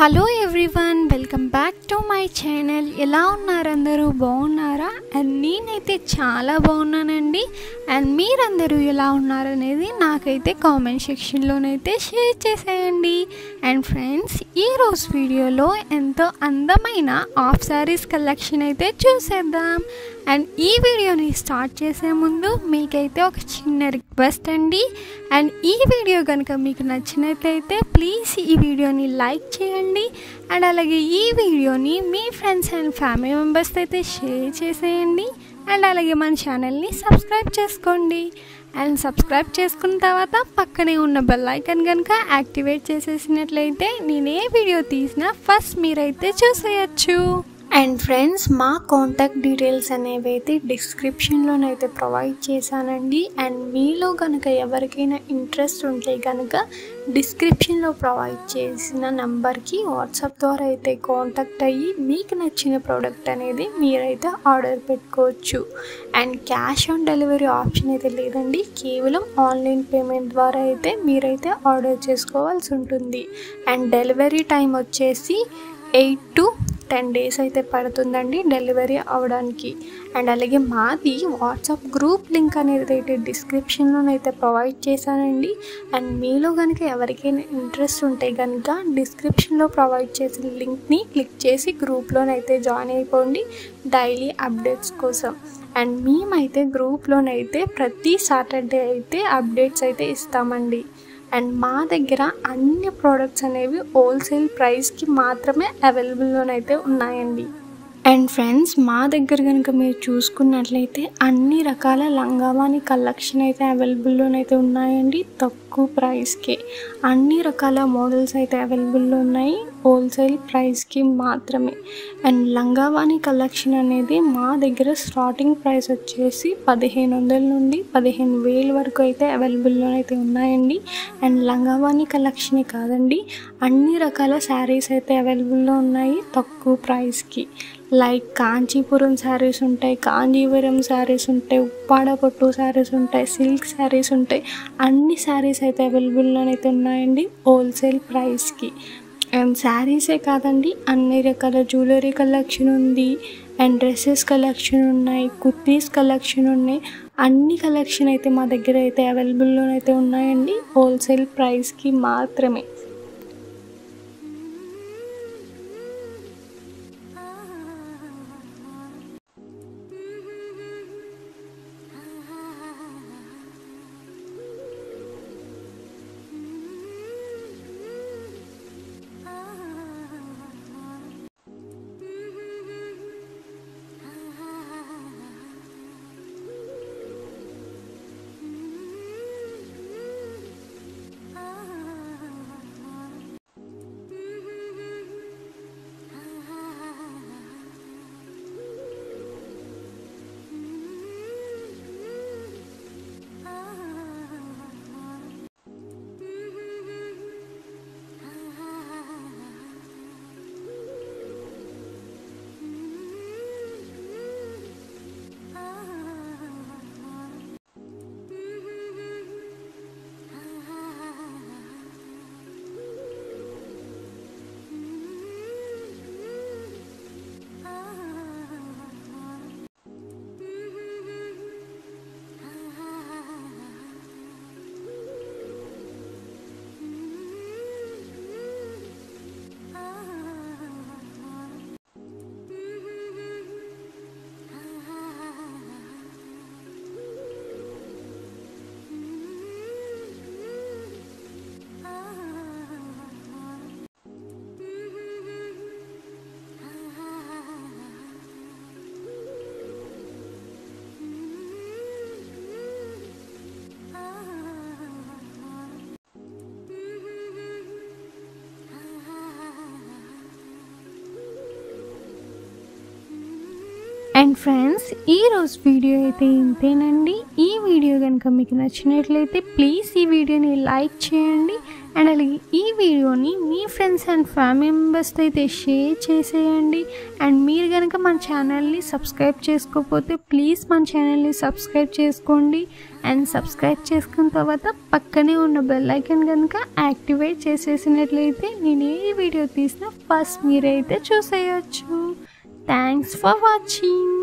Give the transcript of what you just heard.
Hello everyone, welcome back to my channel. ఎలా ఉన్నారు అందరూ? బాగున్నారా? అండ్ నేనైతే చాలా బాగున్నానండి. అండ్ మీరందరూ ఎలా ఉన్నారనేది నాకైతే కామెంట్ సెక్షన్లోనైతే షేర్ చేసేయండి. అండ్ ఫ్రెండ్స్, ఈరోజు వీడియోలో ఎంతో అందమైన హాఫ్ శారీస్ కలెక్షన్ అయితే చూసేద్దాం. అండ్ ఈ వీడియోని స్టార్ట్ చేసే ముందు మీకైతే ఒక చిన్న రిక్వెస్ట్ అండి. అండ్ ఈ వీడియో కనుక మీకు నచ్చినట్లయితే ప్లీజ్ ఈ వీడియోని లైక్ చేయండి. అండ్ అలాగే ఈ వీడియోని మీ ఫ్రెండ్స్ అండ్ ఫ్యామిలీ మెంబర్స్ అయితే షేర్ చేసేయండి. అండ్ అలాగే మన ఛానల్ని సబ్స్క్రైబ్ చేసుకోండి. అండ్ సబ్స్క్రైబ్ చేసుకున్న తర్వాత పక్కనే ఉన్న బెల్ ఐకాన్ కనుక యాక్టివేట్ చేసేసినట్లయితే నేను ఏ వీడియో తీసినా ఫస్ట్ మీరైతే చూసేయచ్చు. అండ్ ఫ్రెండ్స్, మా కాంటాక్ట్ డీటెయిల్స్ అనేవి అయితే డిస్క్రిప్షన్లోనైతే ప్రొవైడ్ చేశానండి. అండ్ మీలో కనుక ఎవరికైనా ఇంట్రెస్ట్ ఉంటే కనుక డిస్క్రిప్షన్లో ప్రొవైడ్ చేసిన నెంబర్కి వాట్సాప్ ద్వారా అయితే కాంటాక్ట్ అయ్యి మీకు నచ్చిన ప్రోడక్ట్ అనేది మీరైతే ఆర్డర్ పెట్టుకోవచ్చు. And cash on delivery option అయితే లేదండి, కేవలం ఆన్లైన్ పేమెంట్ ద్వారా అయితే మీరైతే ఆర్డర్ చేసుకోవాల్సి ఉంటుంది. అండ్ డెలివరీ టైం వచ్చేసి 8 to 10 days అయితే పడుతుందండి డెలివరీ అవ్వడానికి. అండ్ అలాగే మాది వాట్సాప్ గ్రూప్ లింక్ అనేది అయితే డిస్క్రిప్షన్లోనైతే ప్రొవైడ్ చేశానండి. అండ్ మీలో కనుక ఎవరికైనా ఇంట్రెస్ట్ ఉంటే కనుక డిస్క్రిప్షన్లో ప్రొవైడ్ చేసిన లింక్ని క్లిక్ చేసి గ్రూప్లోనైతే జాయిన్ అయిపోండి డైలీ అప్డేట్స్ కోసం. అండ్ మేమైతే గ్రూప్లోనైతే ప్రతి సాటర్డే అయితే అప్డేట్స్ అయితే ఇస్తామండి. అండ్ మా దగ్గర అన్ని ప్రోడక్ట్స్ అనేవి హోల్సేల్ ప్రైస్కి మాత్రమే అవైలబుల్లోనైతే ఉన్నాయండి. అండ్ ఫ్రెండ్స్, మా దగ్గర కనుక మీరు చూసుకున్నట్లయితే అన్ని రకాల లంగావాణి కలెక్షన్ అయితే అవైలబుల్లోనైతే ఉన్నాయండి. తక్కువ ప్రైస్కి అన్ని రకాల మోడల్స్ అయితే అవైలబుల్లో ఉన్నాయి, హోల్సేల్ ప్రైస్కి మాత్రమే. అండ్ లంగావాణి కలెక్షన్ అనేది మా దగ్గర స్టార్టింగ్ ప్రైస్ వచ్చేసి 1500 నుండి 15,000 వరకు అయితే అవైలబుల్లోనైతే ఉన్నాయండి. అండ్ లంగావాణి కలెక్షనే కాదండి, అన్ని రకాల శారీస్ అయితే అవైలబుల్లో ఉన్నాయి తక్కువ ప్రైస్కి. లైక్ కాంచీపురం శారీస్ ఉంటాయి, కాంజీవరం శారీస్ ఉంటాయి, ఉప్పాడ పట్టు శారీస్ ఉంటాయి, సిల్క్ శారీస్ ఉంటాయి. అన్ని శారీస్ అయితే అవైలబుల్లోనైతే ఉన్నాయండి హోల్సేల్ ప్రైస్కి. అండ్ శారీసే కాదండి, అన్ని రకాల జ్యువెలరీ కలెక్షన్ ఉంది. అండ్ డ్రెస్సెస్ కలెక్షన్ ఉన్నాయి, కుర్తీస్ కలెక్షన్ ఉన్నాయి. అన్ని కలెక్షన్ అయితే మా దగ్గర అయితే అవైలబుల్లోనైతే ఉన్నాయండి హోల్సేల్ ప్రైస్కి మాత్రమే. అండ్ ఫ్రెండ్స్, ఈరోజు వీడియో అయితే ఇంతేనండి. ఈ వీడియో కనుక మీకు నచ్చినట్లయితే ప్లీజ్ ఈ వీడియోని లైక్ చేయండి. అండ్ అలాగే ఈ వీడియోని మీ ఫ్రెండ్స్ అండ్ ఫ్యామిలీ మెంబర్స్తో అయితే షేర్ చేసేయండి. అండ్ మీరు కనుక మన ఛానల్ని సబ్స్క్రైబ్ చేసుకోకపోతే ప్లీజ్ మన ఛానల్ని సబ్స్క్రైబ్ చేసుకోండి. అండ్ సబ్స్క్రైబ్ చేసుకున్న తర్వాత పక్కనే ఉన్న బెల్ ఐకాన్ కనుక యాక్టివేట్ చేసేసినట్లయితే నేను ఏ వీడియో తీసినా ఫస్ట్ మీరైతే చూసేయచ్చు. Thanks for watching.